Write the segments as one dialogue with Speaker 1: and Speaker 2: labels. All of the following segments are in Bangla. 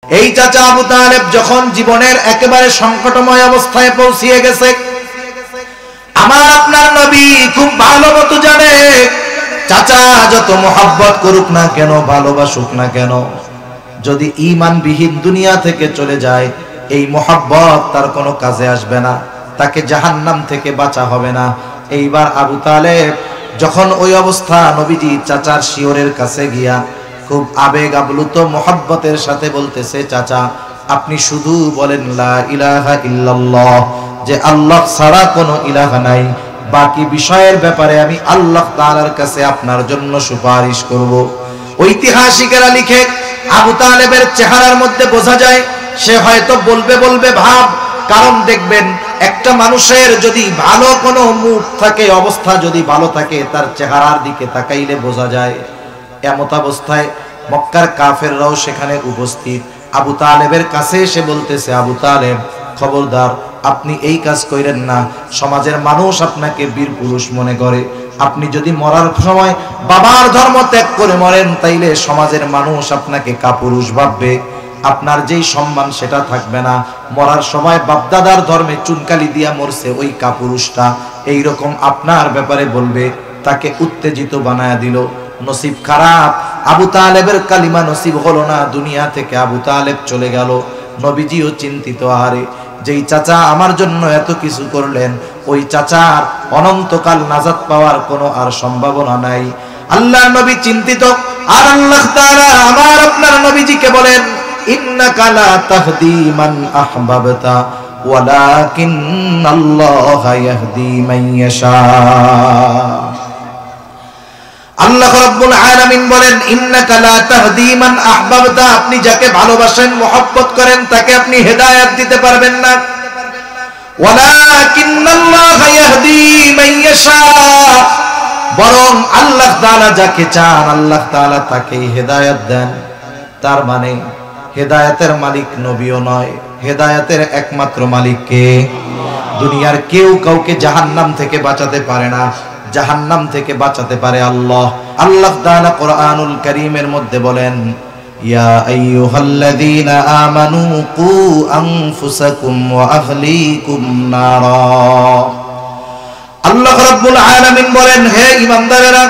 Speaker 1: এই চাচা আবু তালেব যখন জীবনের একেবারে সংকটময় অবস্থায় পৌঁছিয়ে গেছে, আমার আপনার নবী খুব ভালো মতো জানে চাচা যত মোহাব্বত করুক না কেন, ভালোবাসুক না কেন, যদি ঈমানবিহীন দুনিয়া থেকে চলে যায় এই মোহাব্বত তার কোনো কাজে আসবে না, তাকে জাহান্নাম থেকে বাঁচা হবে না। এইবার আবু তালেব যখন ওই অবস্থা, নবীজি চাচার শিয়রের কাছে গিয়া খুব আবেগ আপ্লুত মোহাব্বতের সাথে বলতেছে, চাচা আপনি শুধু বলেন লা ইলাহা ইল্লাল্লাহ, যে আল্লাহ ছাড়া কোনো ইলাহা নাই, বাকি বিষয়ের ব্যাপারে আমি আল্লাহ তাআলার কাছে আপনার জন্য সুপারিশ করব। ঐতিহাসিকেরা লিখে আবু তালেবের চেহারার মধ্যে বোঝা যায় সে হয়তো বলবে ভাব, কারণ দেখবেন একটা মানুষের যদি ভালো কোনো মুখ থাকে, অবস্থা যদি ভালো থাকে, তার চেহারার দিকে তাকাইলে বোঝা যায়। এমত অবস্থায় মক্কার কাফেররাও সেখানে উপস্থিত, আবু তালেবের কাছে এসে বলতেছে, আবু তালেব খবরদার, আপনি এই কাজ করেন না, সমাজের মানুষ আপনাকে বীর পুরুষ মনে করে, আপনি যদি মরার সময় বাবার ধর্ম ত্যাগ করে মরেন তাইলে সমাজের মানুষ আপনাকে কাপুরুষ ভাববে, আপনার যেই সম্মান সেটা থাকবে না, মরার সময় বাপদাদার ধর্মে চুনকালি দিয়া মরছে ওই কাপুরুষটা, এইরকম আপনার ব্যাপারে বলবে। তাকে উত্তেজিত বানায়া দিল। নসিব খারাপ, আবু তালেবের কালিমা নসিব হলো না, দুনিয়া থেকে আবু তালেব চলে গেল। নবীজিও চিন্তিত, আরে যেই চাচা আমার জন্য এত কিছু করলেন, ওই চাচার অনন্তকাল নাজাত পাওয়ার কোনো আর সম্ভাবনা নাই। আল্লাহর নবী চিন্তিত, আর আল্লাহ তাআলা আমার আপনার নবীজিকে বলেন, ইন্নাকা লা তাহদি মান আহবাবতা ওয়ালাকিন্নাল্লাহা ইয়াহদি মান ইয়াশা। আল্লাহ রাব্বুল আলামিন বলেন, ইন্নাকা লা তাহদি মান আহবাবতা, আপনি যাকে ভালোবাসেন, মহব্বত করেন, তাকে আপনি হেদায়েত দিতে পারবেন না। ওয়ালাকিন্নাল্লাহা ইয়াহদি মান ইয়াশা, বরং আল্লাহ তাআলা যাকে চান আল্লাহ তাআলা তাকেই হেদায়েত দেন। তার মানে হেদায়েতের মালিক নবীও নয়, হেদায়েতের একমাত্র মালিক কে? দুনিয়ার কেউ কাউকে জাহান্নাম থেকে বাঁচাতে পারে না, জাহান্নাম থেকে বাঁচাতে পারে আল্লাহ। আল্লাহ তাআলা কোরআনুল কারীমের মধ্যে বলেন, ইয়া আইয়ুহাল্লাযীনা আমানু কু আনফুসাকুম ওয়া আহলিকুম নারা। আল্লাহ রাব্বুল আলামিন বলেন, হে ঈমানদারেরা,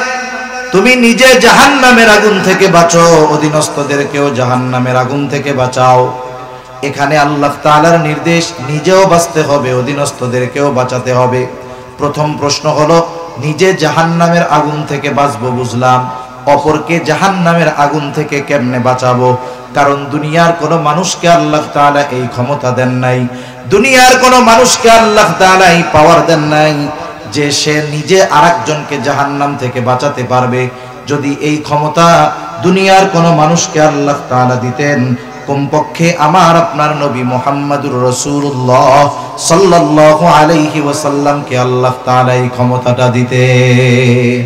Speaker 1: তুমি নিজে জাহান্নামের আগুন থেকে বাঁচো, অধীনস্থদেরকেও জাহান্নামের আগুন থেকে বাঁচাও। এখানে আল্লাহ তাআলার নির্দেশ, নিজেও বাঁচতে হবে, অধীনস্থদেরকেও বাঁচাতে হবে। প্রথম প্রশ্ন হলো, নিজে জাহান্নামের আগুন থেকে বাঁচবো বুঝলাম, অপরকে জাহান্নামের আগুন থেকে কেমনে বাঁচাবো? কারণ দুনিয়ার কোনো মানুষকে আল্লাহ তাআলা এই ক্ষমতা দেন নাই, দুনিয়ার কোনো মানুষকে আল্লাহ তাআলা এই পাওয়ার দেন নাই যে সে নিজে আরেকজনকে জাহান্নাম থেকে বাঁচাতে পারবে। যদি এই ক্ষমতা দুনিয়ার কোনো মানুষকে আল্লাহ তাআলা দিতেন, কমপক্ষে আমার আপনার নবী মুহাম্মদুর রাসূলুল্লাহ সাল্লাল্লাহু আলাইহি ওয়াসাল্লামকে আল্লাহ তাআলা এই ক্ষমতাটা দিতেন।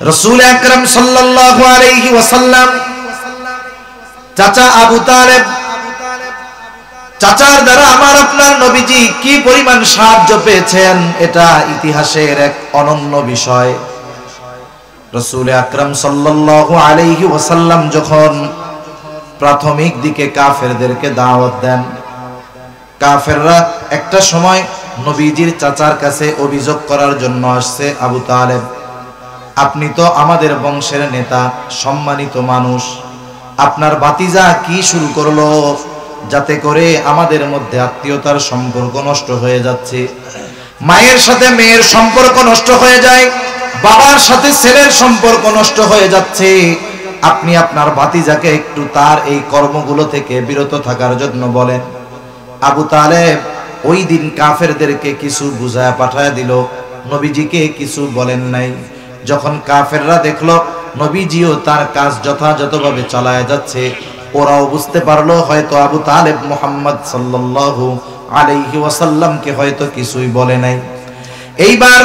Speaker 1: রাসূল আকরাম সাল্লাল্লাহু আলাইহি ওয়াসাল্লাম চাচা আবু তালেব, চাচার দ্বারা আমার আপনার নবীজি কি পরিমাণ সাহায্য পেয়েছেন, এটা ইতিহাসের এক অনন্য বিষয়। রাসূল আকরাম সাল্লাল্লাহু আলাইহি ওয়াসাল্লাম যখন প্রাথমিক দিকে কাফেরদেরকে দাওয়াত দেন, কাফেররা একটা সময় নবীজির চাচার কাছে অভিযোগ করার জন্য আসছে, আবু তালেব আপনি তো আমাদের বংশের নেতা, সম্মানিত মানুষ, আপনার ভাতিজা কি শুরু করলো, যাতে করে আমাদের মধ্যে আত্মীয়তার সম্পর্ক নষ্ট হয়ে যাচ্ছে, মায়ের সাথে মেয়ের সম্পর্ক নষ্ট হয়ে যায়, বাবার সাথে ছেলের সম্পর্ক নষ্ট হয়ে যাচ্ছে, আপনি আপনার ভাতিজাকে একটু তার এই কর্মগুলো থেকে বিরত থাকার জন্য বলেন। আবু তালেব ওই দিন কাফেরদেরকে কিছু বুঝায় পাঠায় দিল, নবীজিকে কিছু বলেন নাই। যখন কাফেররা দেখলো নবীজিও তার কাজ যথাযথভাবে চালায় যাচ্ছে, ওরাও বুঝতে পারলো হয়তো আবু তালেব মুহাম্মদ সাল্লাল্লাহু আলাইহি ওয়াসাল্লামকে হয়তো কিছুই বলে নাই। এইবার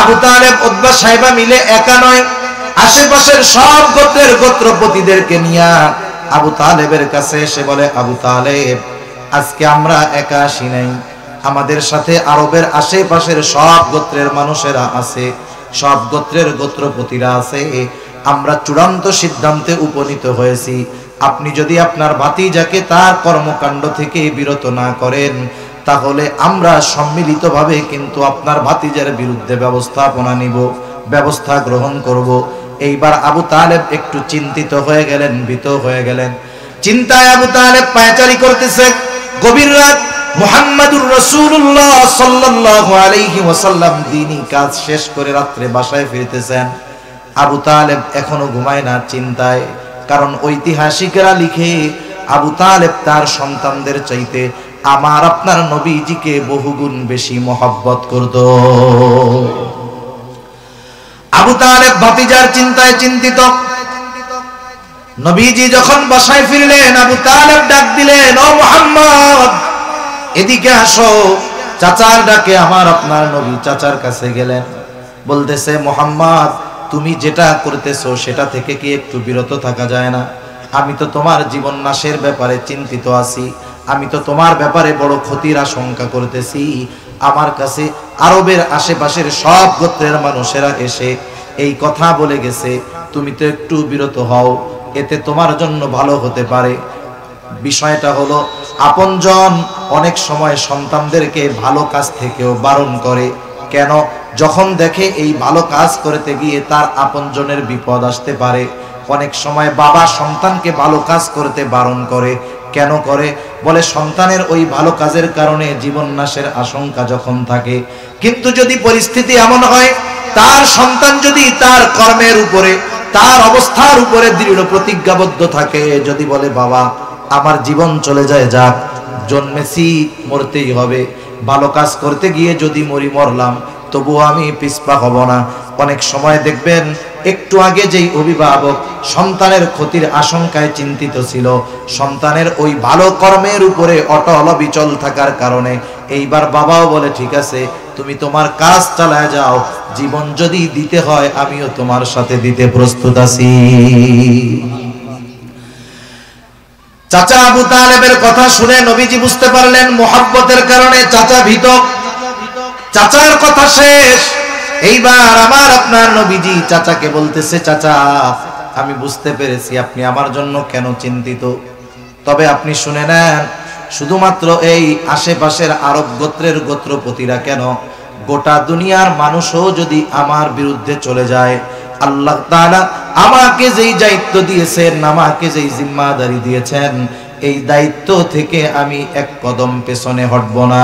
Speaker 1: আবু তালেব উতবা সাহেবা মিলে একা নয়, আশেপাশের সব গোত্রের গোত্রপতিদেরকে নিয়ে আবু তালেবের কাছে এসে বলে, আবু তালেব আজকে আমরা একা আসি নাই, আমাদের সাথে আরবের আশেপাশের সব গোত্রের মানুষেরা আছে, সব গোত্রের গোত্রপতিরা আছে, আমরা চূড়ান্ত সিদ্ধান্তে উপনীত হয়েছি আপনি যদি আপনার ভাতিজাকে তার কর্মকাণ্ড থেকে বিরত না করেন, তাহলে আমরা সম্মিলিতভাবে কিন্তু আপনার ভাতিজার বিরুদ্ধে ব্যবস্থা গ্রহণ করব। এইবার আবু তালেব একটু চিন্তিত হয়ে গেলেন, ভীত হয়ে গেলেন। চিন্তায় আবু তালেব পায়চারি করতেছে। গভীর রাত, মুহাম্মাদুর রাসূলুল্লাহ সাল্লাল্লাহু আলাইহি ওয়াসাল্লাম দ্বীনি কাজ শেষ করে রাত্রে বাসায় ফিরতেছেন। আবু তালেব এখনো ঘুমায় না চিন্তায়, কারণ ঐতিহাসিকরা লিখে আবু তালেব তার সন্তানদের চাইতে আমার আপনার নবীজিকে বহুগুণ বেশি মহব্বত করত। আবু তালেব ভাতিজার চিন্তায় চিন্তিত। নবীজি যখন বাসায় ফিরলেন, আবু তালেব ডাক দিলেন, ও মুহাম্মদ, এদিকে আসো। চাচার ডাকে আমার আপনার নবী চাচার কাছে গেলেন। বলতেছে, মুহাম্মদ, তুমি যেটা করতেছো সেটা থেকে কি একটু বিরত থাকা যায় না? আমি তো তোমার জীবন নাশের ব্যাপারে চিন্তিত আছি। আমি তো তোমার ব্যাপারে বড় ক্ষতির আশঙ্কা করতেছি। আমার কাছে আরবের আশেপাশের সব গোত্রের মানুষেরা এসে এই কথা বলে গেছে, তুমি তো একটু বিরত হও, এতে তোমার জন্য ভালো হতে পারে। বিষয়টা হলো, আপনজন অনেক সময় সন্তানদেরকে ভালো কাজ থেকেও বারণ করে। কেন? যখন দেখে এই ভালো কাজ করতে গিয়ে তার আপনজনের বিপদ আসতে পারে। অনেক সময় বাবা সন্তানকে ভালো কাজ করতে বারণ করে। কেন করে? বলে সন্তানের ওই ভালো কাজের কারণে জীবন নাশের আশঙ্কা যখন থাকে। কিন্তু যদি পরিস্থিতি এমন হয়, তার সন্তান যদি তার কর্মের উপরে, তার অবস্থার উপরে দৃঢ় প্রতিজ্ঞাবদ্ধ থাকে, যদি বলে বাবা আমার জীবন চলে যায়, যাক, জন্মেছি মরতেই হবে, ভালো কাজ করতে গিয়ে যদি মরলাম তবুও আমি পিছপা হব না। অনেক সময় দেখবেন, একটু আগে যেই অভিভাবক সন্তানের ক্ষতির আশঙ্কায় চিন্তিত ছিল, সন্তানের ওই ভালো কর্মের উপরে অটল বিচল থাকার কারণে এইবার বাবাও বলে, ঠিক আছে, তুমি তোমার কাজ চালায় যাও, জীবন যদি দিতে হয় আমিও তোমার সাথে দিতে প্রস্তুত আছি। চাচা আবু তালেবের কথা শুনে নবীজি বুঝতে পারলেন মুহাব্বতের কারণে চাচা ভীত। চাচার কথা শেষ। এইবার আমার আপনার নবীজি চাচাকে বলতেছে, চাচা, আমি বুঝতে পেরেছি আপনি আমার জন্য কেন চিন্তিত, তবে আপনি শুনে নেন, শুধুমাত্র এই আশেপাশের আরব গোত্রের গোত্রপতিরা কেন, গোটা দুনিয়ার মানুষও যদি আমার বিরুদ্ধে চলে যায়, আল্লাহ তাআলা আমাকে যেই দায়িত্ব দিয়েছেন, আমাকে যেই জিম্মাদারি দিয়েছেন, এই দায়িত্ব থেকে আমি এক কদম পেছনে হটব না।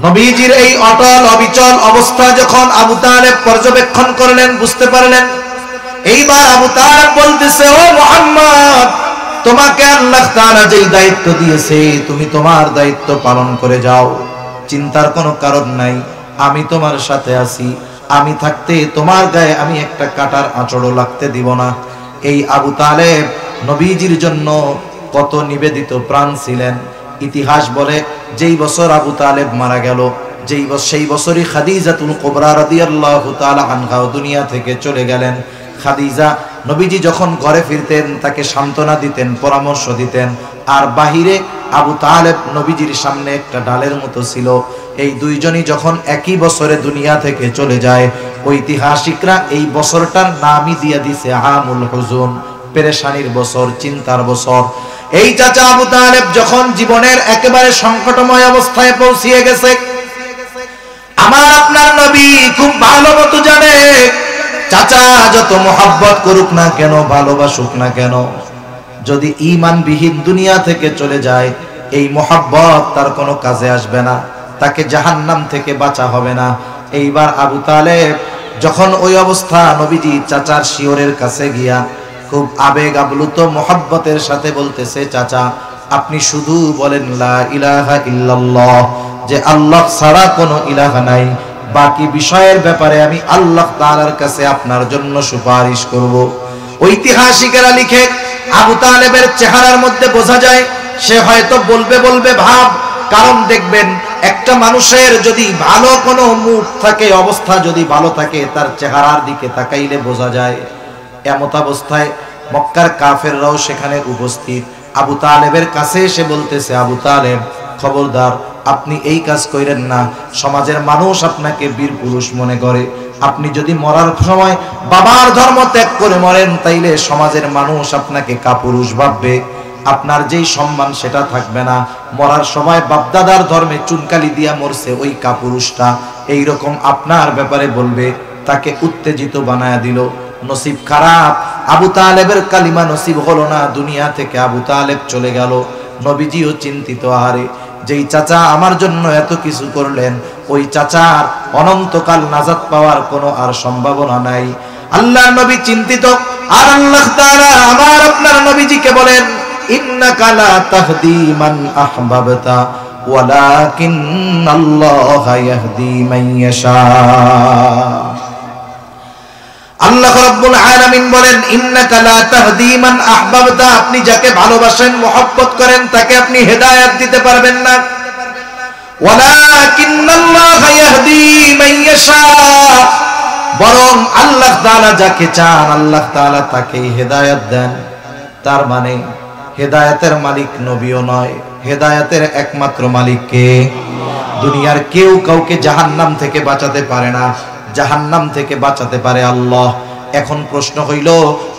Speaker 1: নবীজির এই অটল অবিচল অবস্থা যখন আবু তালেব পর্যবেক্ষণ করলেন, বুঝতে পারলেন। এইবার আবু তালেব বলতেছে, ও মুহাম্মদ, তোমাকে আল্লাহ তাআলা যেই দায়িত্ব দিয়েছে তুমি তোমার দায়িত্ব পালন করে যাও, চিন্তার কোনো কারণ নাই, আমি তোমার সাথে আছি, আমি থাকতে তোমার গায়ে আমি একটা কাটার আঁচড়ও লাগতে দিব না। এই আবু তালেব নবীজির জন্য কত নিবেদিত প্রাণ ছিলেন। ইতিহাস বলে, যেই বছর আবু তালেব মারা গেল, সেই বছরই খাদিজাতুল কুবরা রাদিয়াল্লাহু তাআলা আনহা দুনিয়া থেকে চলে গেলেন। খাদিজা নবীজি যখন ঘরে ফিরতেন তাকে সান্ত্বনা দিতেন, পরামর্শ দিতেন, আর বাহিরে আবু তালেব নবীজির সামনে একটা ডালের মতো ছিল। এই দুইজনই যখন একই বছরে দুনিয়া থেকে চলে যায়, ঐতিহাসিকরা এই বছরটার নামই দিয়ে দিছে আমুল হুজুন, পেরেশানির বছর, চিন্তার বছর। এই চাচা আবু তালেব যখন জীবনের একেবারে সংকটময় অবস্থায় পৌঁছিয়ে গেছে, আমার আপনার নবী খুব ভালো মতো জানে, চাচা যত মহব্বত করুক না কেন, ভালোবাসুক না কেন, যদি ঈমানবিহীন দুনিয়া থেকে চলে যায়, এই মহব্বত তার কোনো কাজে আসবে না, তাকে জাহান্নাম থেকে বাঁচা হবে না। এইবার আবু তালেব যখন ওই অবস্থা, নবীজি চাচার শিয়রের কাছে গিয়া খুব আবেগ আপ্লুত মহব্বতের সাথে বলতেছে, চাচা আপনি শুধু বলেন লা ইলাহা ইল্লাল্লাহ, যে আল্লাহ ছাড়া কোনো ইলাহা নাই, বাকি বিষয়ের ব্যাপারে আমি আল্লাহ তাআলার কাছে আপনার জন্য সুপারিশ করব। ঐতিহাসিকেরা লিখে, আবু তালেবের চেহারার মধ্যে বোঝা যায় সে হয়তো বলবে ভাব, কারণ দেখবেন একটা মানুষের যদি ভালো কোনো মুখ থাকে, অবস্থা যদি ভালো থাকে, তার চেহারার দিকে তাকাইলে বোঝা যায়। এমত অবস্থায় মক্কার কাফেররাও সেখানে উপস্থিত। আবু তালেবের কাছে এসে বলতেছে, আবু তালেব খবরদার, আপনি এই কাজ করেন না, সমাজের মানুষ আপনাকে বীর পুরুষ মনে করে, আপনি যদি মরার সময় বাবার ধর্ম ত্যাগ করে মরেন, তাইলে সমাজের মানুষ আপনাকে কাপুরুষ ভাববে, আপনার যেই সম্মান সেটা থাকবে না। মরার সময় বাপদাদার ধর্মে চুনকালি দিয়া মরছে ওই কাপুরুষটা, এইরকম আপনার ব্যাপারে বলবে, তাকে উত্তেজিত বানায়া দিল। নসিব খারাপ, আবু তালেবের কালিমা নসিব হলো না, দুনিয়া থেকে আবু তালেব চলে গেল। নবীজিও চিন্তিত, আহারে যেই চাচা আমার জন্য এত কিছু করলেন, ওই চাচার অনন্তকাল নাজাত পাওয়ার কোনো আর সম্ভাবনা নাই। আল্লাহর নবী চিন্তিত, আর আল্লাহ তাআলা আমার আপনার নবীজিকে বলেন, ইন্নাকা লা তাহদি মান আহবাবতা ওয়ালাকিন্নাল্লাহা ইয়াহদি মান ইয়াশা। আল্লাহ রাব্বুল আলামিন বলেন, ইন্নাকা লা তাহদি মান আহবাবতা, আপনি যাকে ভালোবাসেন মহব্বত করেন তাকে আপনি হেদায়েত দিতে পারবেন না। ওয়ালাকিন্নাল্লাহা ইয়াহদি মান ইয়াশা, বরং আল্লাহ তাআলা যাকে চান আল্লাহ তাআলা তাকেই হেদায়েত দেন। তার মানে হেদায়েতের মালিক নবীও নয়, হেদায়েতের একমাত্র মালিক কে? দুনিয়ার কেউ কাউকে জাহান্নাম থেকে বাঁচাতে পারে না, জাহান্নাম থেকে বাঁচাতে পারে আল্লাহ। এখন প্রশ্ন হইল,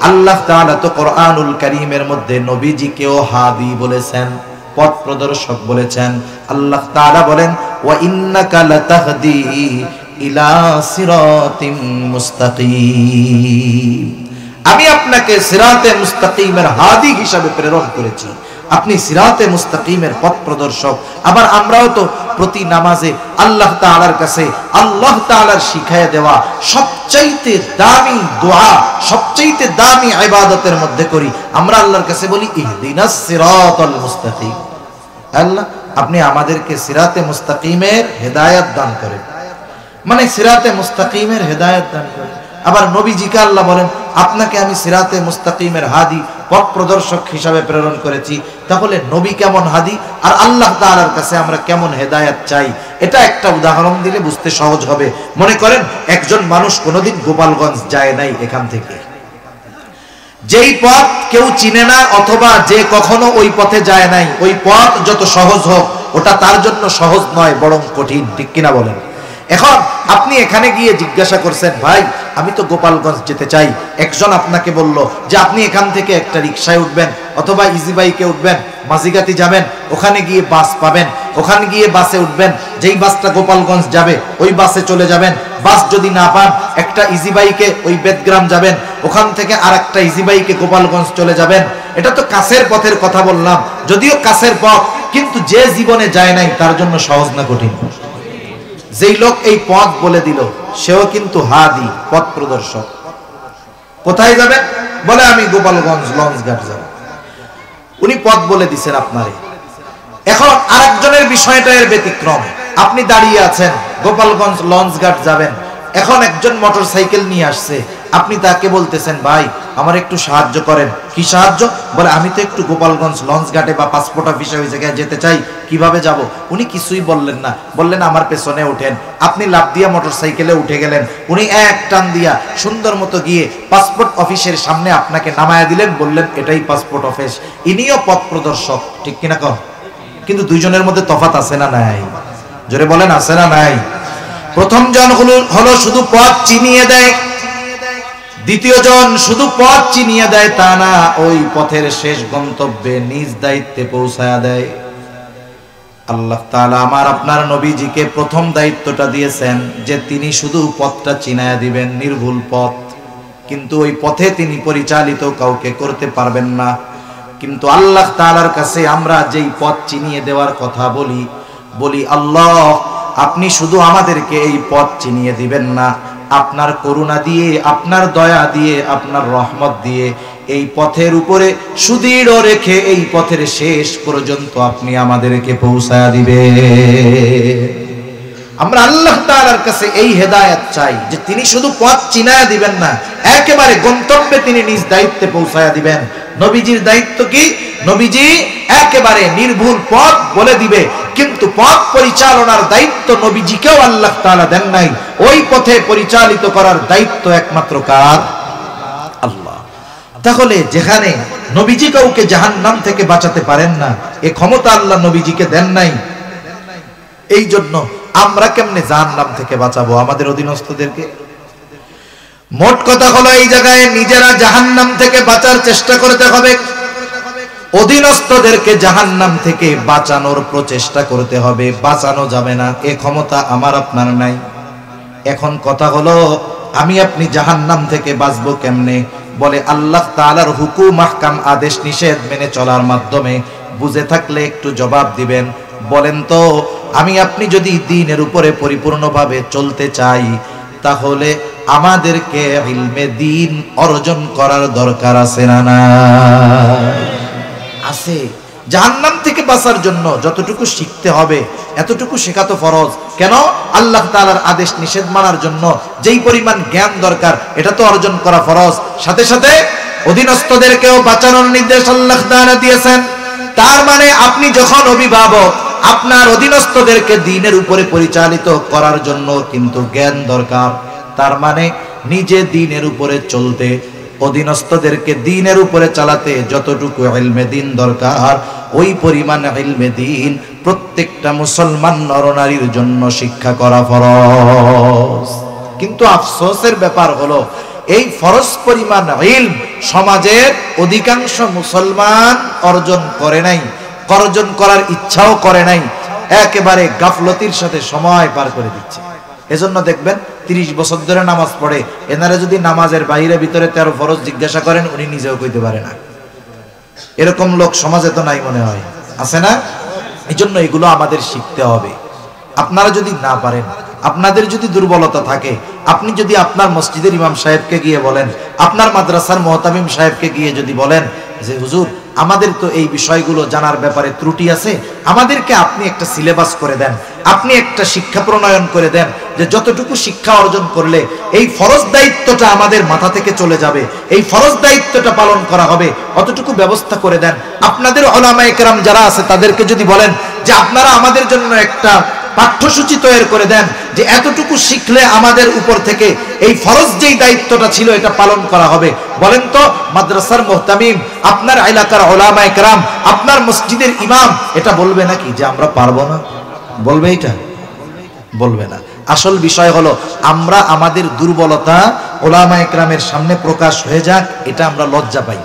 Speaker 1: আল্লাহ তাআলা তো কোরআনুল কারীমের মধ্যে নবীজিকেও হাদি বলেছেন, পথ প্রদর্শক বলেছেন। আল্লাহ তাআলা বলেন, ওয়া ইন্নাকা লাতাহদি ইলা সিরাতিম মুস্তাকিম, আমি আপনাকে সিরাতে মুস্তাকিমের হাদি হিসাবে প্রেরণ করেছি, আপনি সিরাতে মুস্তাকিমের পথ প্রদর্শক। আবার আমরাও তো প্রতি নামাজে আল্লাহ তাআলার কাছে আল্লাহ তাআলার শিখায়া দেওয়া সবচাইতে দামি দোয়া, সবচাইতে দামি ইবাদতের মধ্যে করি, আমরা আল্লাহর কাছে বলি ইহদিনাস সিরাতাল মুস্তাকিম, আল্লাহ আপনি আমাদেরকে সিরাতে মুস্তাকিমের হেদায়েত দান করেন, মানে সিরাতে মুস্তাকিমের হেদায়েত দান করেন। আবার নবীজিকে আল্লাহ বলেন, আপনাকে আমি সিরাতে মুস্তাকিমের হাদি পথ প্রদর্শক হিসাবে প্রেরণ করেছি। তাহলে নবী কেমন হাদি আর আল্লাহ তাআলার কাছে আমরা কেমন হেদায়েত চাই, এটা একটা উদাহরণ দিলে বুঝতে সহজ হবে। মনে করেন একজন মানুষ কোনোদিন গোপালগঞ্জ যায় নাই, এখান থেকে যেই পথ কেউ চিনে না অথবা যে কখনো ওই পথে যায় নাই, ওই পথ যত সহজ হোক ওটা তার জন্য সহজ নয়, বরং কঠিন, ঠিক কিনা বলেন? এখন আপনি এখানে গিয়ে জিজ্ঞাসা করছেন, ভাই আমি তো গোপালগঞ্জ যেতে চাই। একজন আপনাকে বলল যে আপনি এখান থেকে একটা রিকশায় উঠবেন অথবা ইজি বাইকে উঠবেন, মাঝিগাতি যাবেন, ওখানে গিয়ে বাস পাবেন, ওখানে গিয়ে বাসে উঠবেন, যেই বাসটা গোপালগঞ্জ যাবে ওই বাসে চলে যাবেন। বাস যদি না পান একটা ইজি বাইকে ওই বেদগ্রাম যাবেন, ওখান থেকে আর একটা ইজি বাইকে গোপালগঞ্জ চলে যাবেন। এটা তো কাছের পথের কথা বললাম, যদিও কাছের পথ, কিন্তু যে জীবনে যায় নাই তার জন্য সহজ না কঠিন? যেই লোক এই পথ বলে দিল সেও কিন্তু হাদি, পথ প্রদর্শক। কোথায় যাবেন? বলে আমি গোপালগঞ্জ লঞ্চঘাট যাব। উনি পথ বলে দিচ্ছেন আপনারে। এখন আরেকজনের বিষয়টা এর ব্যতিক্রম, আপনি দাঁড়িয়ে আছেন, গোপালগঞ্জ লঞ্চঘাট যাবেন। এখন একজন মোটর সাইকেল নিয়ে আসছে, আপনি তাকে বলতেছেন, ভাই আমার একটু সাহায্য করেন। কি সাহায্য? বলে আমি তো একটু গোপালগঞ্জ লঞ্চঘাটে বা পাসপোর্ট অফিসে ওই জায়গায় যেতে চাই, কিভাবে যাব? উনি কিছুই বললেন না, বললেন আমার পেছনে ওঠেন। আপনি লাফ দিয়া মোটর সাইকেলে উঠে গেলেন, উনি এক টান দিয়া সুন্দর মতো গিয়ে পাসপোর্ট অফিসের সামনে আপনাকে নামায়া দিলেন, বললেন এটাই পাসপোর্ট অফিস। ইনিও পথ প্রদর্শক, ঠিক কিনা কন? কিন্তু দুইজনের মধ্যে তফাৎ আছে না নাই? জোরে বলেন, আছে না নাই? প্রথম জন হলো শুধু পথ চিনিয়ে দেয়, দ্বিতীয় জন শুধু পথ চিনিয়ে দেয় তা না, ওই পথের শেষ গন্তব্যে নিজ দায়িত্বে পৌঁছায়া দেয়। আল্লাহ তাআলা আমার আপনার নবীজিকে প্রথম দায়িত্বটা দিয়েছেন যে তিনি শুধু পথটা চিনায়া দিবেন, নির্ভুল পথ, কিন্তু ওই পথে তিনি পরিচালিত কাউকে করতে পারবেন না। কিন্তু আল্লাহ তাআলার কাছে আমরা যেই পথ চিনিয়ে দেওয়ার কথা বলি, আল্লাহ আপনি শুধু আমাদেরকে এই পথ চিনিয়ে দিবেন না, আপনার করুণা দিয়ে, আপনার দয়া দিয়ে, আপনার রহমত দিয়ে এই পথের উপরে সুদৃঢ় রেখে এই পথের শেষ পর্যন্ত আপনি আমাদেরকে পৌঁছায়া দিবেন। আমরা আল্লাহ তাআলার কাছে এই হেদায়েত চাই যে তিনি শুধু পথ চিনায়া দিবেন না, একেবারে গন্তব্যে তিনি নিজ দায়িত্বে পৌঁছায়া দিবেন। নবীজির দায়িত্ব কি? নবীজি একেবারে নির্ভুল পথ বলে দিবে, কিন্তু পথ পরিচালনার দায়িত্ব নবীজিকেও আল্লাহ তাআলা দেন নাই। ওই পথে পরিচালিত করার দায়িত্ব একমাত্র কার? আল্লাহ। তাহলে যেখানে নবীজি কাউকে জাহান্নাম থেকে বাঁচাতে পারেন না, এই ক্ষমতা আল্লাহ নবীজিকে দেন নাই, এই জন্য আমরা কেমনে জাহান্নাম থেকে বাঁচাবো আমাদের অধীনস্থদেরকে? মোট কথা হলো এই জায়গায় নিজেরা জাহান্নাম থেকে বাঁচার চেষ্টা করতে হবে, অধীনস্থদেরকে জাহান্নাম থেকে বাঁচানোর প্রচেষ্টা করতে হবে। বাঁচানো যাবে না, এ ক্ষমতা আমার আপনার নাই। এখন কথা হলো আমি আপনি জাহান্নাম থেকে বাঁচবো কেমনে? বলে আল্লাহ তাআলার হুকুম আহকাম আদেশ নিষেধ মেনে চলার মাধ্যমে। বুঝে থাকলে একটু জবাব দিবেন। বলেন তো, আমি আপনি যদি দ্বীনের উপরে পরিপূর্ণভাবে চলতে চাই, তাহলে আমাদেরকে ইলমে দ্বীন অর্জন করার দরকার আছে না নাই? আছে। জাহান্নাম থেকে বাঁচার জন্য যতটুকু শিখতে হবে এতটুকু শেখা তো ফরজ। কেন? আল্লাহ তাআলার আদেশ নিষেধ মানার জন্য যেই পরিমাণ জ্ঞান দরকার এটা তো অর্জন করা ফরজ। সাথে সাথে অধীনস্থদেরকেও বাঁচানোর নির্দেশ আল্লাহ তাআলা দিয়েছেন। তার মানে আপনি যখন অভিভাবক, আপনার অধীনস্থদেরকে দ্বীনের উপরে পরিচালিত করার জন্য কিন্তু জ্ঞান দরকার। তার মানে নিজে দ্বীনের উপরে চলতে, অধীনস্থদেরকে দ্বীনের উপরে চালাতে যতটুকু ইলমে দ্বীন দরকার, ওই পরিমাণ ইলমে দ্বীন প্রত্যেকটা মুসলমান নরনারীর জন্য শিক্ষা করা ফরজ। কিন্তু আফসোসের ব্যাপার হলো এই ফরজ পরিমাণ ইলম সমাজের অধিকাংশ মুসলমান অর্জন করে নাই, অর্জন করার ইচ্ছাও করে নাই, একেবারে গাফলতির সাথে সময় পার করে দিচ্ছে। এজন্য দেখবেন 30 বছর ধরে নামাজ পড়ে, এনারা যদি নামাজের বাইরে ভিতরে 13 ফরজ জিজ্ঞাসা করেন উনি নিজেও কইতে পারে না। এরকম লোক সমাজে তো নাই মনে হয়, আছে না? এই জন্য এগুলো আমাদের শিখতে হবে। আপনারা যদি না পারেন, আপনাদের যদি দুর্বলতা থাকে, আপনি যদি আপনার মসজিদের ইমাম সাহেবকে গিয়ে বলেন, আপনার মাদ্রাসার মুহতামিম সাহেবকে গিয়ে যদি বলেন যে হুজুর আমাদের তো এই বিষয়গুলো জানার ব্যাপারে ত্রুটি আছে, আমাদেরকে আপনি একটা সিলেবাস করে দেন, আপনি একটা শিক্ষা প্রণয়ন করে দেন, যে যতটুকু শিক্ষা অর্জন করলে এই ফরজ দায়িত্বটা আমাদের মাথা থেকে চলে যাবে, এই ফরজ দায়িত্বটা পালন করা হবে, অতটুকু ব্যবস্থা করে দেন। আপনাদের উলামায়ে কেরাম যারা আছে তাদেরকে যদি বলেন যে আপনারা আমাদের জন্য একটা পাঠ্যসূচি তৈরি করে দেন, যে এতটুকু শিখলে আমাদের উপর থেকে এই ফরজ যেই দায়িত্বটা ছিল এটা পালন করা হবে। বলেন তো মাদ্রাসার মুহতামিম, আপনার এলাকার উলামায়ে কেরাম, আপনার মসজিদের ইমাম এটা বলবে নাকি যে আমরা পারবো না? বলবে? এটা বলবে না। আসল বিষয় হলো আমরা আমাদের দুর্বলতা উলামায়ে কেরামের সামনে প্রকাশ হয়ে যাক, এটা আমরা লজ্জা পাই।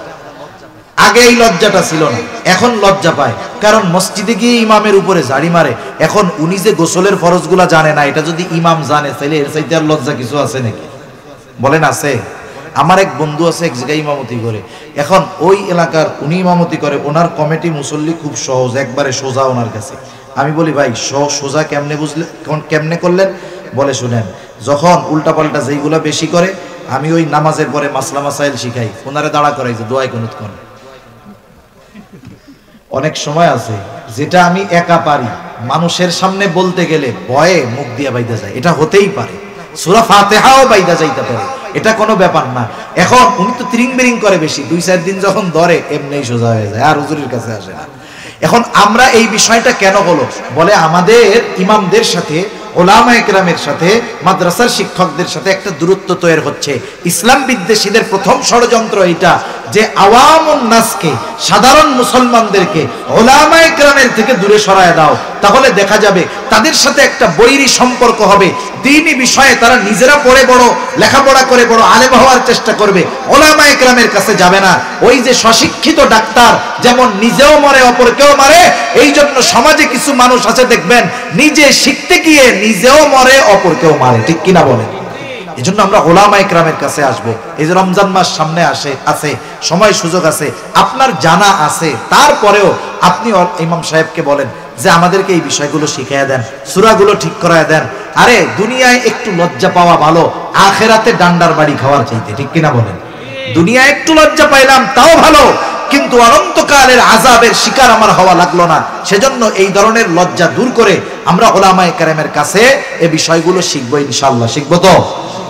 Speaker 1: আগে এই লজ্জাটা ছিল না, এখন লজ্জা পায়। কারণ মসজিদে গিয়ে ইমামের উপরে ঝাড়ি মারে। এখন উনি যে গোসলের ফরজগুলা জানে না, এটা যদি ইমাম জানে তাহলে এর চাইতে আর লজ্জা কিছু আছে নাকি? বলেন আছে? আমার এক বন্ধু আছে এক জায়গায় ইমামতি করে, এখন ওই এলাকার উনি ইমামতি করে, ওনার কমিটি মুসল্লি খুব সহজ, একবারে সোজা ওনার কাছে। আমি বলি ভাই সোজা কেমনে বুঝলে, কেমনে করলেন? বলে শুনেন, যখন উল্টাপাল্টা যেইগুলা বেশি করে আমি ওই নামাজের পরে মাসলা মাসাইল শিখাই, ওনারে দাঁড়া করাই যে দোয়াই কুনুত করেন। অনেক সময় আছে যেটা আমি একা পারি, মানুষের সামনে বলতে গেলে ভয়ে মুখ দিয়ে বাইদা যায়, এটা হতেই পারে। সূরা ফাতিহাও বাইদা যাইতে পারে, এটা কোনো ব্যাপার না। এখন উনি তো ত্রিং বিরিং করে বেশি, 2-4 দিন যখন ধরে এমনিই সোজা হয়ে যায়, আর হুজুরের কাছে আসে না। এখন আমরা এই বিষয়টা কেন হলো? বলে আমাদের ইমামদের সাথে, উলামায়ে কেরামের সাথে, মাদ্রাসার শিক্ষকদের সাথে একটা দূরত্ব তৈরি হচ্ছে। ইসলাম বিদ্বেষীদের প্রথম ষড়যন্ত্র এটা, যে আওয়ামুন নাসকে, সাধারণ মুসলমানদেরকে উলামায়ে কেরামের থেকে দূরে সরায় দাও, তাহলে দেখা যাবে তাদের সাথে একটা বৈরী সম্পর্ক হবে। দ্বীনি বিষয়ে তারা নিজেরা পড়ে বড় লেখাপড়া করে বড় আলেম হওয়ার চেষ্টা করবে, উলামায়ে কেরামের কাছে যাবে না। ওই যে স্বশিক্ষিত ডাক্তার যেমন নিজেও মরে অপরকেও মারে, এই জন্য সমাজে কিছু মানুষ আছে দেখবেন নিজে শিখতে গিয়ে নিজেও মরে অপরকেও মারে, ঠিক কিনা বলেন? এই জন্য আমরা উলামায়ে কেরামের কাছে আসবো। এই যে রমজান মাস সামনে আছে, সময় সুযোগ আছে, আপনার জানা আছে, তারপরেও আপনি ইমাম সাহেবকে বলেন যে আমাদেরকে এই বিষয়গুলো শিখিয়ে দেন, সূরাগুলো ঠিক করায় দেন। আরে দুনিয়ায় একটু লজ্জা পাওয়া ভালো আখেরাতে ডান্ডার বাড়ি খাওয়ার চাইতে, ঠিক কিনা বলেন? দুনিয়ায় একটু লজ্জা পাইলাম তাও ভালো, কিন্তু অনন্তকালের আযাবের শিকার আমার হওয়া লাগলো না। সেজন্য এই ধরনের লজ্জা দূর করে আমরা উলামায়ে কেরামের কাছে এই বিষয়গুলো শিখবো ইনশাআল্লাহ। শিখবো তো?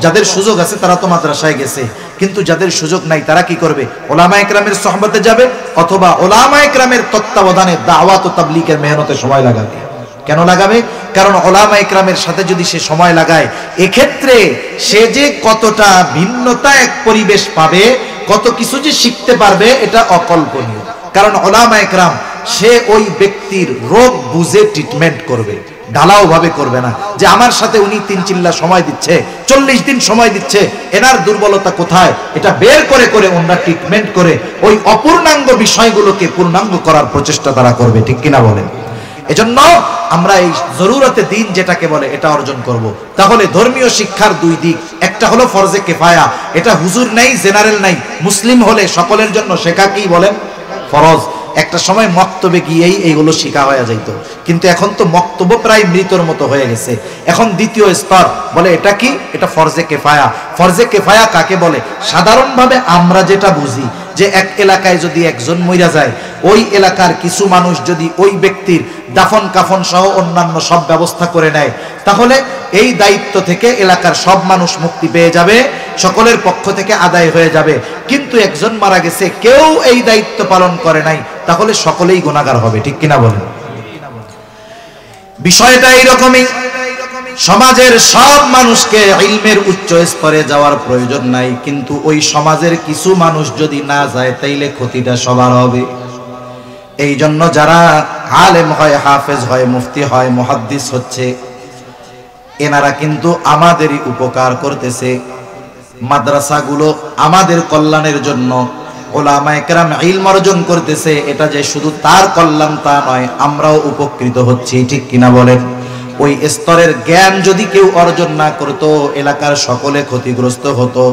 Speaker 1: যাদের সুযোগ আছে তারা তো মাদ্রাসায় গেছে, কিন্তু যাদের সুযোগ নাই তারা কি করবে? উলামায়ে কেরামের সোহবতে যাবে, অথবা উলামায়ে কেরামের তত্ত্বাবধানে দাওয়াত ও তাবলীগের মেহনতে সময় লাগাবে। কেন লাগাবে? কারণ উলামায়ে কেরামের সাথে যদি সে সময় লাগায়, এক্ষেত্রে সে যে কতটা ভিন্নতা এক পরিবেশ পাবে, কত কিছু যে শিখতে পারবে, এটা অকল্পনীয়। কারণ উলামায়ে কেরাম সে ওই ব্যক্তির রোগ বুঝে ট্রিটমেন্ট করবে। ঢালাও ভাবে করবে না যে আমার সাথে উনি 3 চিল্লা সময় দিচ্ছে, 40 দিন সময় দিচ্ছে, এনার দুর্বলতা কোথায় এটা বের করে করে ওনারা ট্রিটমেন্ট করে ওই অপূর্ণাঙ্গ বিষয়গুলোকে পূর্ণাঙ্গ করার প্রচেষ্টা তারা করবে, ঠিক কিনা বলেন? এজন্য আমরা এই জরুরতে দিন যেটাকে বলে এটা অর্জন করব। তাহলে ধর্মীয় শিক্ষার দুই দিক, একটা হলো ফরজে কিফায়া, এটা হুজুর নাই, জেনারেল নাই, মুসলিম হলে সকলের জন্য শেখা কি বলেন ফরজ। একটা সময় মক্তবে গিয়েই এইগুলো শেখা হয়ে যাইত, কিন্তু এখন তো মক্তব প্রায় মৃতর মতো হয়ে গেছে। এখন দ্বিতীয় স্তর বলে এটা কি, এটা ফরজে কিফায়া। ফরজে কিফায়া কাকে বলে? সাধারণভাবে আমরা যেটা বুঝি যে এক এলাকায় যদি একজন মইরা যায়, ওই এলাকার কিছু মানুষ যদি ওই ব্যক্তির দাফন কাফন সহ অন্যান্য সব ব্যবস্থা করে নেয়, তাহলে এই দায়িত্ব থেকে এলাকার সব মানুষ মুক্তি পেয়ে যাবে, সকলের পক্ষ থেকে আদায় হয়ে যাবে। কিন্তু একজন মারা গেছে, কেউ এই দায়িত্ব পালন করে নাই, তাহলে সকলেই গুনাহগার হবে, ঠিক কিনা বলেন? বিষয়টা এইরকমই। সমাজের সব মানুষকে ইলমের উচ্চ স্তরে যাওয়ার প্রয়োজন নাই, কিন্তু ওই সমাজের কিছু মানুষ যদি না যায় তাইলে ক্ষতিটা সবার হবে। এই জন্য যারা আলেম হয়, হাফেজ হয়, মুফতি হয়, মুহাদ্দিস হচ্ছে, এনারা কিন্তু আমাদেরই উপকার করতেছে। মাদ্রাসাগুলো আমাদের কল্যাণের জন্য, উলামায়ে কেরাম ইলম অর্জন করতেছে, এটা যে শুধু তার কল্যাণ তা নয়, আমরাও উপকৃত হচ্ছি, ঠিক কিনা বলেন? ওই স্তরের জ্ঞান যদি কেউ অর্জন না করত, এলাকার সকলে ক্ষতিগ্রস্ত হতো।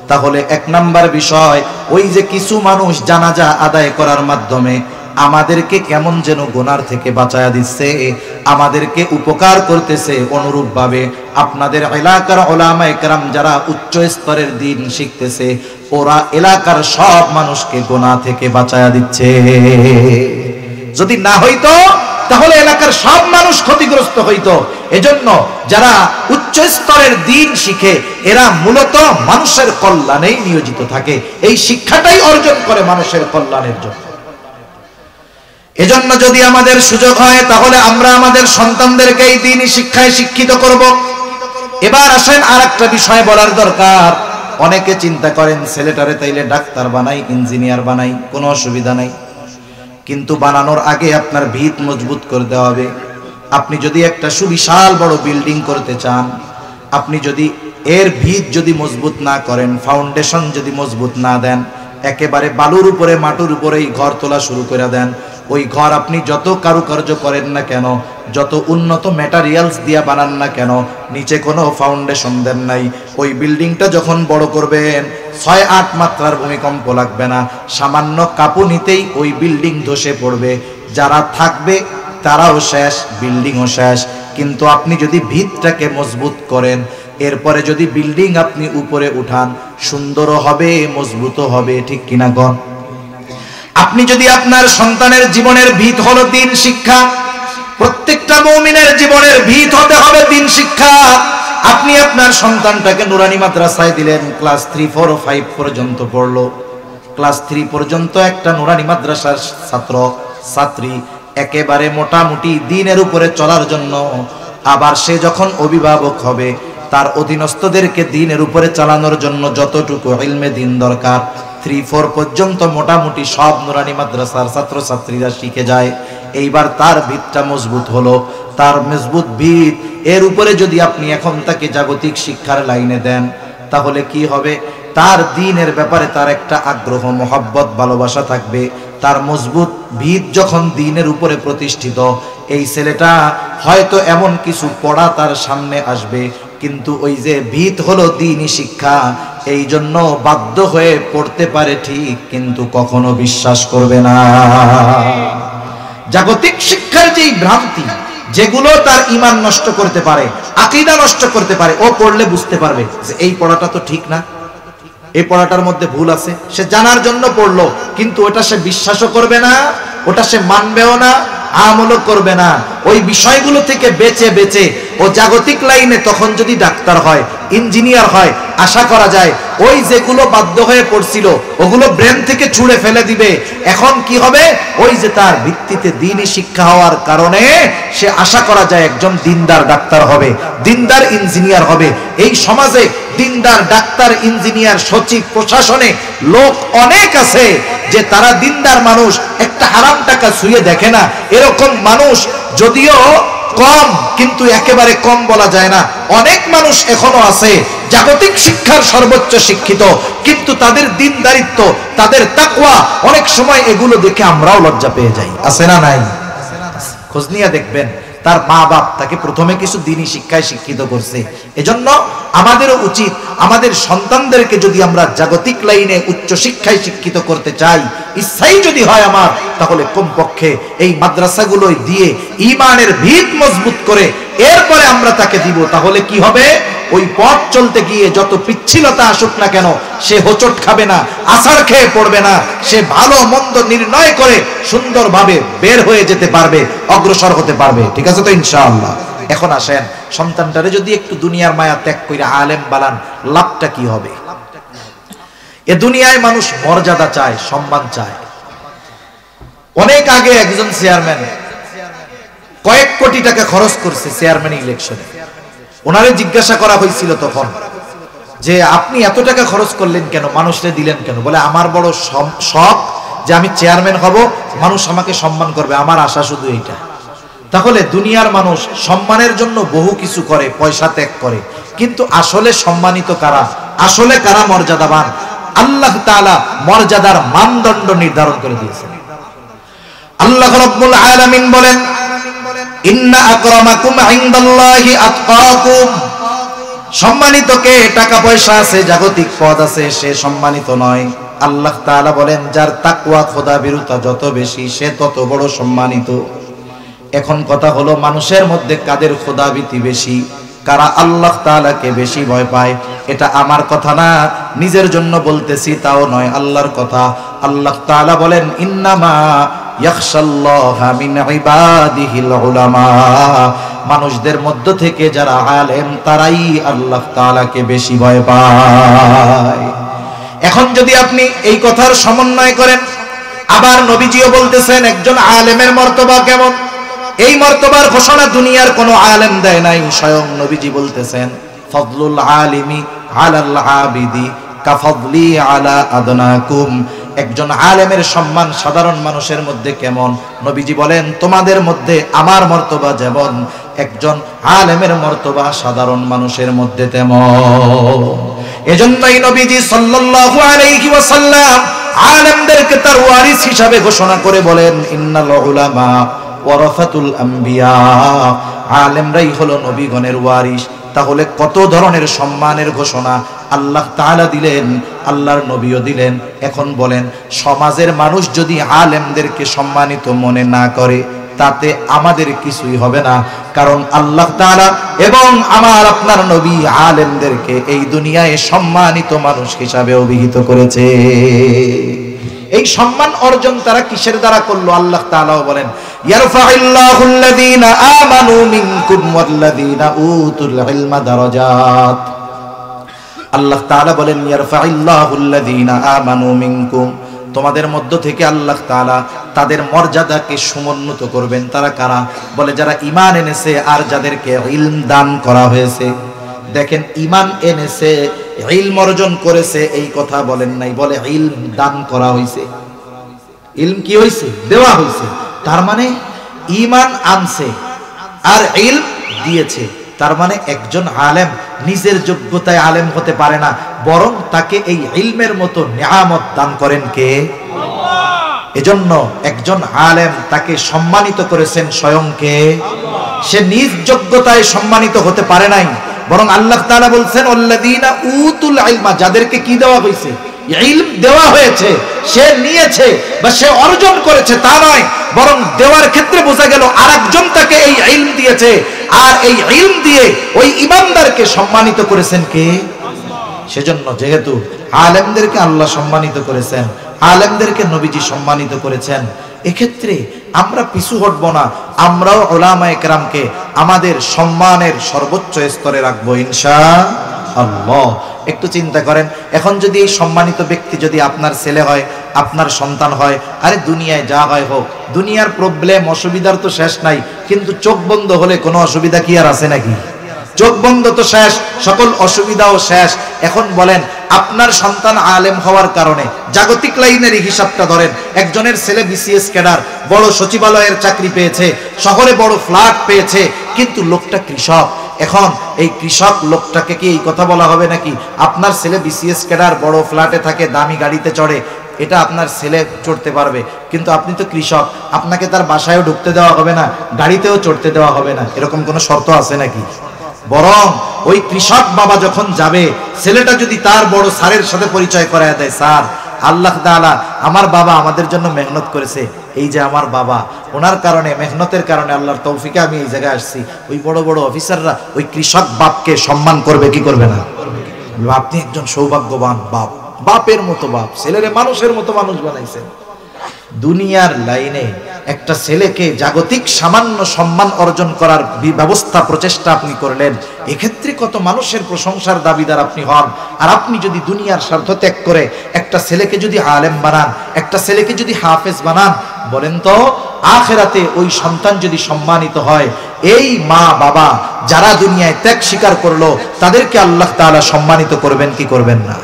Speaker 1: তাহলে এক নাম্বার বিষয়, ওই যে কিছু মানুষ জানাজা আদায় করার মাধ্যমে আমাদেরকে কেমন যেন গুনার থেকে বাঁচায়া দিচ্ছে, আমাদেরকে উপকার করতেছে। অনুরূপভাবে আপনাদের এলাকার উলামায়ে কেরাম যারা উচ্চ স্তরের দ্বীন শিখতেছে, ওরা এলাকার সব মানুষকে গুনাহ থেকে বাঁচায়া দিচ্ছে। যদি না হইতো তাহলে এলাকার সব মানুষ ক্ষতিগ্রস্ত হইতো। এজন্য যারা উচ্চ স্তরের দ্বীন শিখে, এরা মূলত মানুষের কল্যাণেই নিয়োজিত থাকে, এই শিক্ষাটাই অর্জন করে মানুষের কল্যাণের জন্য। এজন্য যদি আমাদের সুযোগ হয় তাহলে আমরা আমাদের সন্তানদেরকে এই দ্বীনি শিক্ষায় শিক্ষিত করব। এবার আসেন আরেকটা বিষয় বলার দরকার। অনেকে চিন্তা করেন ছেলেটারে তাইলে ডাক্তার বানাই, ইঞ্জিনিয়ার বানাই, কোনো অসুবিধা নাই, কিন্তু বানানোর আগে আপনার ভিত মজবুত করতে হবে। আপনি যদি একটা সুবিশাল বড় বিল্ডিং করতে চান, আপনি যদি এর ভিত যদি মজবুত না করেন, ফাউন্ডেশন যদি মজবুত না দেন, একেবারে বালুর উপরে মাটির উপরেই ঘর তোলা শুরু করে দেন, ওই ঘর আপনি যত কারুকার্য করেন না কেন, যত উন্নত ম্যাটেরিয়ালস দিয়া বানান না কেন, নিচে কোনো ফাউন্ডেশন দেন নাই, ওই বিল্ডিংটা যখন বড় করবেন 6-8 মাত্রার ভূমিকম্প লাগবে না, সামান্য কাঁপুনিতেই ওই বিল্ডিং ধসে পড়বে। যারা থাকবে তারাও শেষ, বিল্ডিংও শেষ। কিন্তু আপনি যদি ভিতটাকে মজবুত করেন, এরপরে যদি বিল্ডিং আপনি উপরে উঠান, সুন্দরও হবে, মজবুতও হবে, ঠিক কিনা গণ? আপনি যদি আপনার সন্তানের জীবনের ভিত হলো দ্বীন শিক্ষা, প্রত্যেকটা মুমিনের জীবনের ভিত হতে হবে দ্বীন শিক্ষা। আপনি আপনার সন্তানটাকে নুরানি মাদ্রাসায় দিলেন, ক্লাস 3, 4 ও 5 পর্যন্ত পড়লো। ক্লাস 3 পর্যন্ত একটা নুরানি মাদ্রাসার ছাত্র ছাত্রী একেবারে মোটামুটি দ্বীনের উপরে চলার জন্য, আবার সে যখন অভিভাবক হবে, তার অধীনস্থদেরকে দ্বীনের উপরে চালানোর জন্য যতটুকু ইলমে দ্বীন দরকার, 3-4 পর্যন্ত মোটামুটি সব নুরানি মাদ্রাসার ছাত্রছাত্রীরা শিখে যায়। এইবার তার ভিতটা মজবুত হলো। তার মজবুত ভিত, এর উপরে যদি আপনি এখন তাকে জাগতিক শিক্ষার লাইনে দেন, তাহলে কি হবে? তার দ্বীনের ব্যাপারে তার একটা আগ্রহ, মহব্বত, ভালোবাসা থাকবে। তার মজবুত ভিত যখন দ্বীনের উপরে প্রতিষ্ঠিত, এই ছেলেটা হয়তো এমন কিছু পড়া তার সামনে আসবে, কিন্তু ওই যে ভিত হলো দ্বীনি শিক্ষা, এই জন্য বাধ্য হয়ে পড়তে পারে ঠিক, কিন্তু কখনো বিশ্বাস করবে না। জাগতিক শিক্ষার যেই ভ্রান্তি, যেগুলো তার ঈমান নষ্ট করতে পারে, আকীদা নষ্ট করতে পারে, ও পড়লে বুঝতে পারবে যে এই পড়াটা তো ঠিক না, এই পড়াটার মধ্যে ভুল আছে। সে জানার জন্য পড়লো, কিন্তু ওটা সে বিশ্বাসও করবে না, ওটা সে মানবেও না, আমলও করবে না। ওই বিষয়গুলো থেকে বেঁচে বেঁচে ও জাগতিক লাইনে তখন যদি ডাক্তার হয়, ইঞ্জিনিয়ার হয়, আশা করা যায় ওই যেগুলো বাধ্য হয়ে পড়ছিল ওগুলো ব্রেন থেকে ছুঁড়ে ফেলে দিবে। এখন কি হবে? ওই যে তার ভিত্তিতে দ্বীনি শিক্ষা হওয়ার কারণে সে আশা করা যায় একজন দিনদার ডাক্তার হবে, দিনদার ইঞ্জিনিয়ার হবে। এই সমাজে দিনদার ডাক্তার, ইঞ্জিনিয়ার, সচিব, প্রশাসনে লোক অনেক আছে যে তারা দিনদার মানুষ, একটা হারাম টাকা ছুঁয়ে দেখে না। এরকম মানুষ যদিও কম, কিন্তু একেবারে কম বলা যায় না। অনেক মানুষ এখনো আছে জাগতিক শিক্ষার সর্বোচ্চ শিক্ষিত, কিন্তু তাদের দ্বীনদারিত্ব, তাদের তাকওয়া, অনেক সময় এগুলো দেখে আমরাও লজ্জা পেয়ে যাই। আছে না নাই? খোঁজ নিয়ে দেখবেন তার মা বাপ তাকে প্রথমে কিছু দ্বীনি শিক্ষায় শিক্ষিত করছে। এজন্য আমাদেরও উচিত আমাদের সন্তানদেরকে যদি আমরা জাগতিক লাইনে উচ্চ শিক্ষায় শিক্ষিত করতে চাই, ইচ্ছাই যদি হয় আমার, তাহলে কমপক্ষে এই মাদ্রাসাগুলোই দিয়ে ঈমানের ভিত মজবুত করে এরপরে আমরা তাকে দিব। তাহলে কি হবে? ওই পথ চলতে গিয়ে যত পিচ্ছিলতা আসুক না কেন, সে হোঁচট খাবে না, আছাড় খেয়ে পড়বে না, সে ভালো মন্দ নির্ণয় করে সুন্দরভাবে বের হয়ে যেতে পারবে, অগ্রসর হতে পারবে। ঠিক আছে তো ইনশাআল্লাহ? এখন আসেন, সন্তানটারে যদি একটু দুনিয়ার মায়া ত্যাগ করে আলেম বানান, লাভটা কি হবে? এ দুনিয়ায় মানুষ মর্যাদা চায়, সম্মান চায়। অনেক আগে একজন চেয়ারম্যান কয়েক কোটি টাকা খরচ করছে চেয়ারম্যান ইলেকশনে। ওনারে জিজ্ঞাসা করা হয়েছিল তখন যে আপনি এত টাকা খরচ করলেন কেন, মানুষরে দিলেন কেন? বলে আমার বড় শখ যে আমি চেয়ারম্যান হব, মানুষ আমাকে সম্মান করবে, আমার আশা শুধু এইটা। তাহলে দুনিয়ার মানুষ সম্মানের জন্য বহু কিছু করে, পয়সা ত্যাগ করে, কিন্তু আসলে সম্মানিত কারা, আসলে কারা মর্যাদাবান? আল্লাহ তাআলা মর্যাদার মানদণ্ড নির্ধারণ করে দিয়েছেন। আল্লাহ রাব্বুল আলামিন বলেন, ইন্না আকরামাকুম ইনদাল্লাহি আতকাকুম। সম্মানিত কে? টাকা পয়সা আছে, জাগতিক পদ আছে, সে সম্মানিত নয়। আল্লাহ তাআলা বলেন, যার তাকওয়া, খোদা ভীরুতা যত বেশি, সে তত বড় সম্মানিত। এখন কথা হলো, মানুষের মধ্যে কাদের খোদাভীতি বেশি, কারা আল্লাহ তাআলাকে বেশি ভয় পায়? এটা আমার কথা না, নিজের জন্য বলতেছি তাও নয়, আল্লাহর কথা। আল্লাহ তাআলা বলেন, ইন্নামা ইয়াখশাল্লাহা মিন ইবাদিহিল উলামা। মানুষদের মধ্য থেকে যারা আলেম, তারাই আল্লাহ তাআলাকে বেশি ভয় পায়। এখন যদি আপনি এই কথার সমন্বয় করেন, আবার নবীজিও বলতেছেন একজন আলেমের মর্তবা কেমন। এই মর্তবার ঘোষণা দুনিয়ার কোনো আলেম দেয় নাই, স্বয়ং নবীজি বলতেছেন, ফাদলুল আলিমি আলাল আবিদি কাফাদলি আলা আদনাকুম। একজন আলেমের সম্মান সাধারণ মানুষের মধ্যে কেমন? নবীজি বলেন, তোমাদের মধ্যে আমার মর্তবা যেমন, একজন আলেমের মর্তবা সাধারণ মানুষের মধ্যে তেমন। এজন্যই নবীজি সাল্লাল্লাহু আলাইহি ওয়াসাল্লাম আলেমদেরকে তার ওয়ারিস হিসাবে ঘোষণা করে বলেন, ইন্নাল উলামা ওয়ারাসাতুল আম্বিয়া। আলেমরাই হলো নবীগণের ওয়ারিস। তাহলে কত ধরনের সম্মানের ঘোষণা আল্লাহ তাআলা দিলেন, আল্লাহর নবীও দিলেন। এখন বলেন, সমাজের মানুষ যদি আলেমদেরকে সম্মানিত মনে না করে, তাতে আমাদের কিছুই হবে না। কারণ আল্লাহ তাআলা এবং আমার আপনার নবী আলেমদেরকে এই দুনিয়ায় সম্মানিত মানুষ হিসাবে অভিহিত করেছে। এই সম্মান অর্জন তারা কিসের দ্বারা করলো? আল্লাহ তাআলাও বলেন, ইয়ারফাইল্লাহুল্লাযীনা আমানু মিনকুম ওয়াল্লাযীনা উতুল ইলমা দারাজাত। আল্লাহ তাআলা বলেন, ইয়ারফাইল্লাহুল্লাযীনা আমানু মিনকুম, তোমাদের মধ্য থেকে আল্লাহ তাআলা তাদের মর্যাদাকে সমুন্নত করবেন। তারা কারা? বলে, যারা ঈমান এনেছে আর যাদেরকে ইলম দান করা হয়েছে। দেখেন, ঈমান এনেছে, ইলম অর্জন করেছে, এই কথা বলেন নাই, বলে ইলম দান করা হয়েছে। ইলম কি হয়েছে? দেওয়া হয়েছে। তার মানে ঈমান আনছে আর ইলম দিয়েছে। তার মানে একজন আলেম নিজের যোগ্যতায় আলেম হতে পারে না, বরং তাকে এই ইলমের মতো নিয়ামত দান করেন কে? আল্লাহ। এজন্য একজন আলেম তাকে সম্মানিত করেছেন স্বয়ং কে? আল্লাহ। সে নিজ যোগ্যতায় সম্মানিত হতে পারে নাই, বরং আল্লাহ তাআলা বলছেন, আল্লাযীনা উতুল ইলমা, যাদেরকে কি দেওয়া হয়েছে? ইলম দেওয়া হয়েছে। সে নিয়েছে বা সে অর্জন করেছে তা নয়, বরং দেওয়ার ক্ষেত্রে বোঝা গেল আরেকজন তাকে এই ইলম দিয়েছে, আর এই ইলম দিয়ে ওই ইমানদারকে সম্মানিত করেছেন কে? সেজন্য যেহেতু আলেমদেরকে আল্লাহ সম্মানিত করেছেন, আলেমদেরকে নবীজি সম্মানিত করেছেন, এক্ষেত্রে আমরা পিছু হটব না। আমরাও উলামায়ে কেরামকে আমাদের সম্মানের সর্বোচ্চ স্তরে রাখবো ইনশাআল্লাহ। একটু চিন্তা করেন, এখন যদি এই সম্মানিত ব্যক্তি যদি আপনার ছেলে হয়, আপনার সন্তান হয়, আরে দুনিয়ায় যা হয় হোক, দুনিয়ার প্রবলেম অসুবিধার তো শেষ নাই, কিন্তু চোখ বন্ধ হলে কোনো অসুবিধা কি আর আছে নাকি? চোখ বন্ধ তো শেষ, সকল অসুবিধাও শেষ। এখন বলেন, আপনার সন্তান আলেম হওয়ার কারণে জাগতিক লাইনের হিসাবটা ধরেন, একজনের ছেলে বিসিএস ক্যাডার, বড় সচিবালয়ের চাকরি পেয়েছে, শহরে বড় ফ্ল্যাট পেয়েছে, কিন্তু লোকটা কৃষক। এখন এই কৃষক লোকটাকে কি এই কথা বলা হবে নাকি আপনার ছেলে বিসিএস ক্যাডার, বড় ফ্ল্যাটে থাকে, দামি গাড়িতে চড়ে, এটা আপনার ছেলে চড়তে পারবে, কিন্তু আপনি তো কৃষক, আপনাকে তার বাসায়ও ঢুকতে দেওয়া হবে না, গাড়িতেও চড়তে দেওয়া হবে না, এরকম কোনো শর্ত আছে নাকি? বরং ওই কৃষক বাবা যখন যাবে, ছেলেটা যদি তার বড় স্যারের সাথে পরিচয় করায় দেয়, স্যার আল্লাহ তাআলা আমার বাবা আমাদের জন্য মেহনত করেছে, এই যে আমার বাবা, ওনার কারণে, মেহনতের কারণে, আল্লাহর তৌফিকে আমি এই জায়গায় আসছি, ওই বড় বড় অফিসাররা ওই কৃষক বাপকে সম্মান করবে কি করবে না? আপনি একজন সৌভাগ্যবান বাপ, বাপের মতো বাপ, ছেলেরে মানুষের মতো মানুষ বানাইছেন। দুনিয়ার লাইনে একটা ছেলেকে জাগতিক সামান্য সম্মান অর্জন করার ব্যবস্থা, প্রচেষ্টা আপনি করলেন, এক্ষেত্রে কত মানুষের প্রশংসার দাবিদার আপনি হন। আর আপনি যদি দুনিয়ার স্বার্থ ত্যাগ করে একটা ছেলেকে যদি আলেম বানান, একটা ছেলেকে যদি হাফেজ বানান, বলেন তো আখিরাতে ওই সন্তান যদি সম্মানিত হয়, এই মা বাবা যারা দুনিয়ায় ত্যাগ স্বীকার করলো, তাদেরকে আল্লাহ তাআলা সম্মানিত করবেন কি করবেন না?